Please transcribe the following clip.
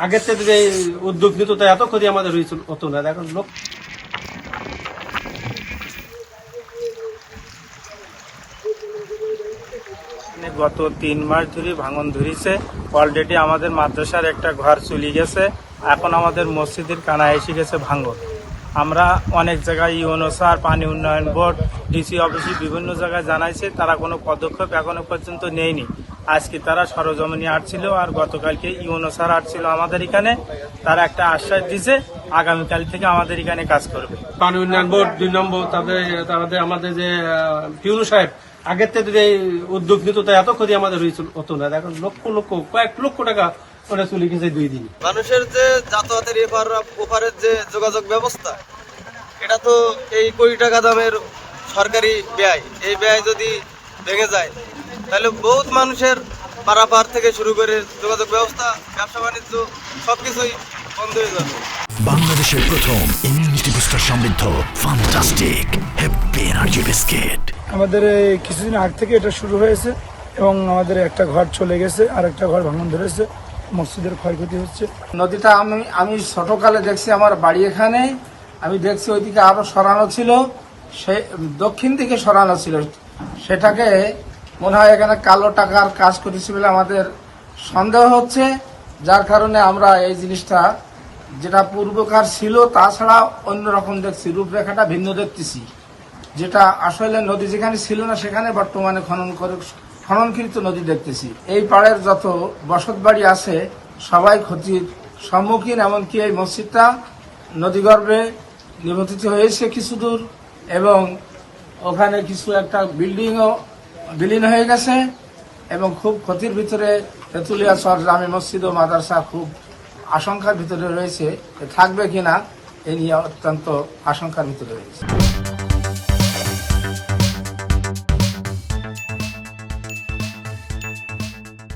আগের থেকে যে উদ্যোগ নিত তা এত ক্ষতি আমাদের হতো না। এখন লোক গত 3 মাস ধরে ভাঙন ধরেছে। অলরেডি আমাদের মাদ্রাসার একটা ঘর চলে গেছে। এখন আমাদের মসজিদের কানা এসে গেছে ভাঙন। আমরা অনেক জায়গায় ইউনো স্যার, পানি উন্নয়ন বোর্ড, ডিসি অফিসে বিভিন্ন জায়গায় জানাইছে, তারা কোনো পদক্ষেপ এখনো পর্যন্ত নেয়নি। আজকে তারা সরজমিনে আসছিল আর গতকালকে ইউনো স্যার আসছিল আমাদের এখানে। তারা একটা আশ্বাস দিয়েছে আগামীকাল থেকে আমাদের এখানে কাজ করবে। পানি উন্নয়ন বোর্ড 2 নম্বর, তারপরে আমাদের যে পিউনু সাহেব আগের থেকে যে উদ্যোগ নিত তা এত ক্ষতি আমাদের হতো না। এখন কয়েক লক্ষ টাকা ওটা চলে গেছে 2 দিন। মানুষের যে যাতায়াতের ওপারের যে যোগাযোগ ব্যবস্থা, এটা তো এই কোটি টাকা দামের সরকারি ব্যয়। এই ব্যয় যদি ভেঙে যায় তাহলে বহুত মানুষের পারাপার থেকে শুরু করে যোগাযোগ ব্যবস্থা, ব্যবসা বাণিজ্য সবকিছুই বন্ধ হয়ে যাবে। বাংলাদেশের প্রথম ইমিউনিটি বুস্টার সমৃদ্ধ ফ্যান্টাস্টিক হ্যাপি এনার্জি বিস্কিট। আমাদের কিছুদিন আগ থেকে এটা শুরু হয়েছে এবং আমাদের একটা ঘর চলে গেছে আর একটা ঘর ভাঙন ধরেছে, মসজিদের ক্ষয়ক্ষতি হচ্ছে। নদীটা আমি ছোটকালে দেখছি, আমার বাড়ি এখানে। আমি দেখছি ওইদিকে আরো সরানো ছিল, সে দক্ষিণ দিকে সরানো ছিল। সেটাকে মনে হয় এখানে কালো টাকার কাজ করেছে বলে আমাদের সন্দেহ হচ্ছে, যার কারণে আমরা এই জিনিসটা যেটা পূর্বকার ছিল তাছাড়া অন্যরকম দেখছি, রূপরেখাটা ভিন্ন দেখতেছি। যেটা আসলে নদী যেখানে ছিল না সেখানে বর্তমানে খননকৃত নদী দেখতেছি। এই পাড়ের যত বসত বাড়ি আছে সবাই ক্ষতির সম্মুখীন। এমনকি এই মসজিদটা নদীগর্ভে নিমজ্জিত হয়েছে কিছু দূর এবং ওখানে কিছু একটা বিল্ডিংও বিলীন হয়ে গেছে এবং খুব ক্ষতির ভিতরে তেঁতুলিয়া চর জামে মসজিদ ও মাদ্রাসা খুব আশঙ্কার ভিতরে রয়েছে। থাকবে কিনা এই নিয়ে অত্যন্ত আশঙ্কার ভিতরে রয়েছে।